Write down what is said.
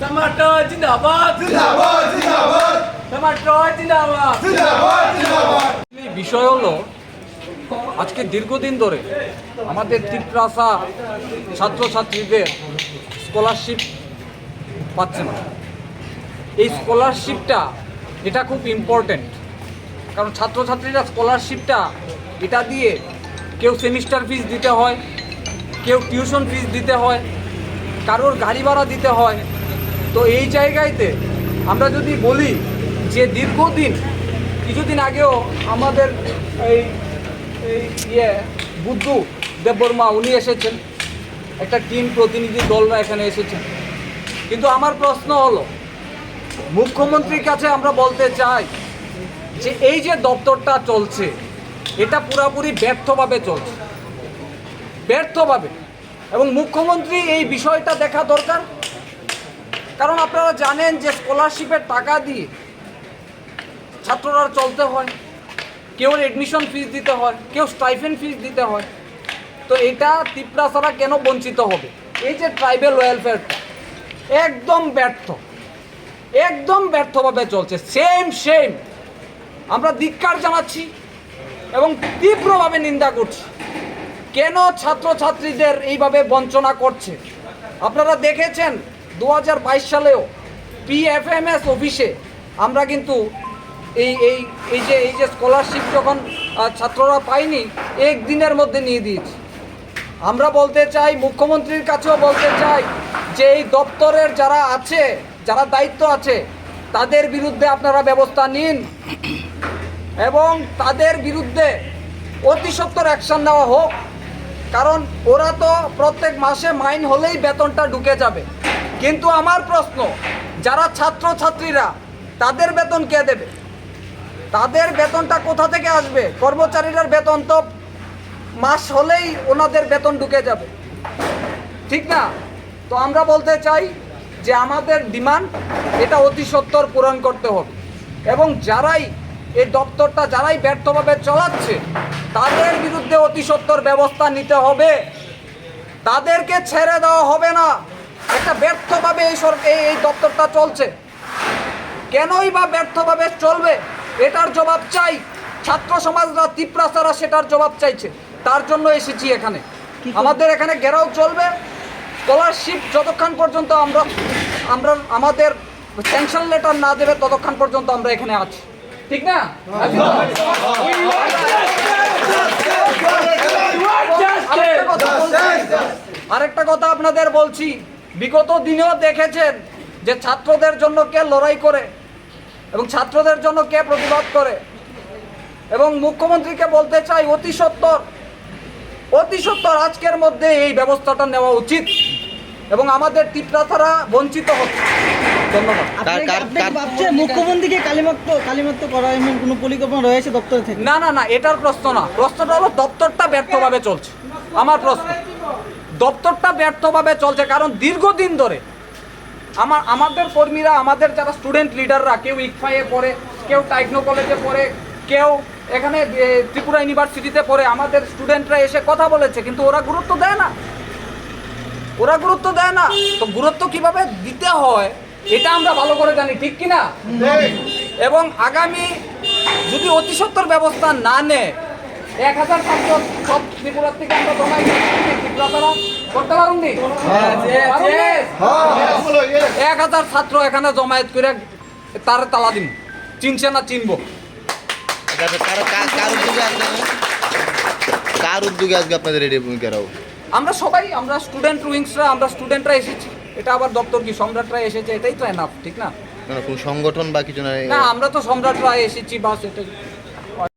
Samrat জিন্দাবাদ জিন্দাবাদ জিন্দাবাদ Samrat জিন্দাবাদ জিন্দাবাদ জিন্দাবাদ বিষয় হলো আজকে দীর্ঘদিন ধরে আমাদের তিপ্রাসা ছাত্রছাত্রীদের স্কলারশিপ পাচ্ছে না। এই স্কলারশিপটা এটা খুব ইম্পর্টেন্ট, কারণ ছাত্রছাত্রীরা স্কলারশিপটা এটা দিয়ে কেউ সেমিস্টার ফিস দিতে হয়, কেউ টিউশন ফিস দিতে হয়, কারোর গাড়ি ভাড়া দিতে হয়। তো এই জায়গাতে আমরা যদি বলি যে দীর্ঘদিন কিছুদিন আগেও আমাদের এই বুদ্ধ দেববর্মা উনি এসেছেন, একটা টিম প্রতিনিধি দলরা এখানে এসেছেন। কিন্তু আমার প্রশ্ন হলো মুখ্যমন্ত্রীর কাছে আমরা বলতে চাই যে এই যে দপ্তরটা চলছে এটা পুরোপুরি ব্যর্থভাবে চলছে, ব্যর্থভাবে। এবং মুখ্যমন্ত্রী এই বিষয়টা দেখা দরকার, কারণ আপনারা জানেন যে স্কলারশিপের টাকা দিয়ে ছাত্ররা চলতে হয়, কেউ এডমিশন ফিস দিতে হয়, কেউ স্টাইফেন্ড ফিস দিতে হয়। তো এটা তিপ্রাসারা কেন বঞ্চিত হবে? এই যে ট্রাইবেল ওয়েলফেয়ারটা একদম ব্যর্থ, একদম ব্যর্থভাবে চলছে। সেম আমরা ধিক্কার জানাচ্ছি এবং তীব্রভাবে নিন্দা করছি। কেন ছাত্রছাত্রীদের এইভাবে বঞ্চনা করছে? আপনারা দেখেছেন 2022 সালেও PFMS অফিসে আমরা কিন্তু এই যে স্কলারশিপ যখন ছাত্ররা পায়নি একদিনের মধ্যে নিয়ে দিয়েছি। আমরা বলতে চাই, মুখ্যমন্ত্রীর কাছেও বলতে চাই যে এই দপ্তরের যারা আছে, যারা দায়িত্ব আছে তাদের বিরুদ্ধে আপনারা ব্যবস্থা নিন এবং তাদের বিরুদ্ধে অতি সত্বর অ্যাকশন নেওয়া হোক। কারণ ওরা তো প্রত্যেক মাসে মাইন হলেই বেতনটা ঢুকে যাবে। কিন্তু আমার প্রশ্ন, যারা ছাত্রছাত্রীরা তাদের বেতন কে দেবে? তাদের বেতনটা কোথা থেকে আসবে? কর্মচারীদের বেতন তো মাস হলেই ওনাদের বেতন ঢুকে যাবে, ঠিক না? তো আমরা বলতে চাই যে আমাদের ডিমান্ড এটা অতি সত্বর পূরণ করতে হবে এবং যারাই এই দপ্তরটা যারাই ব্যর্থভাবে চালাচ্ছে তাদের বিরুদ্ধে অতি সত্বর ব্যবস্থা নিতে হবে, তাদেরকে ছেড়ে দেওয়া হবে না। একটা ব্যর্থভাবে এই দপ্তরটা চলছে, কেনই বা ব্যর্থভাবে চলবে এটার জবাব চাই। ছাত্র সমাজরা, তিপ্রাসারা সেটার জবাব চাইছে, তার জন্য এসেছি এখানে। আমাদের এখানে ঘেরাও চলবে। স্কলারশিপ যতক্ষণ পর্যন্ত আমরা আমাদের স্যাংশন লেটার না দেবে ততক্ষণ পর্যন্ত আমরা এখানে আছি, ঠিক না? আরেকটা কথা আপনাদের বলছি, বিগত দিনেও দেখেছেন যে ছাত্রদের জন্য কে লড়াই করে এবং ছাত্রদের জন্য কে প্রতিবাদ করে। এবং মুখ্যমন্ত্রীকে বলতে চাই অতি সত্বর আজকের মধ্যে এই ব্যবস্থাটা নেওয়া উচিত এবং আমাদের তিপ্রাসারা বঞ্চিত হচ্ছে। ধন্যবাদ। মুখ্যমন্ত্রীকে কালিমাক্ত করা এমন কোনো পরিকল্পনা রয়েছে দপ্তর থেকে? না, এটার প্রশ্ন না। প্রশ্নটা হলো দপ্তরটা ব্যর্থভাবে চলছে। আমার প্রশ্ন, দপ্তরটা ব্যর্থভাবে চলছে কারণ দীর্ঘদিন ধরে আমাদের কর্মীরা, আমাদের যারা স্টুডেন্ট লিডাররা, কেউ ইকফাইয়ে পড়ে, কেউ টাইকনো কলেজে পড়ে, কেউ এখানে ত্রিপুরা ইউনিভার্সিটিতে পড়ে, আমাদের স্টুডেন্টরা এসে কথা বলেছে, কিন্তু ওরা গুরুত্ব দেয় না। তো গুরুত্ব কিভাবে দিতে হয় এটা আমরা ভালো করে জানি, ঠিক কিনা? এবং আগামী যদি অতি সত্বর ব্যবস্থা না নেয় 1000 ছাত্র সব ত্রিপুরার থেকে আমরা জমাই করতে পারুন নি? 1000 ছাত্র এখানে জমায়েত করে তার তালা দিন, চিনছে না চিনবো। কার উদ্যোগে আজকে আপনাদের এই ঘেরাও? আমরা সবাই, আমরা স্টুডেন্টরা এসেছি। এটা আবার দপ্তর কি সম্রাটরা এসেছে, এটাই তো এনাফ, ঠিক না? কোন সংগঠন বা কিছু না, আমরা তো সম্রাটরা এসেছি, বাস এটাই।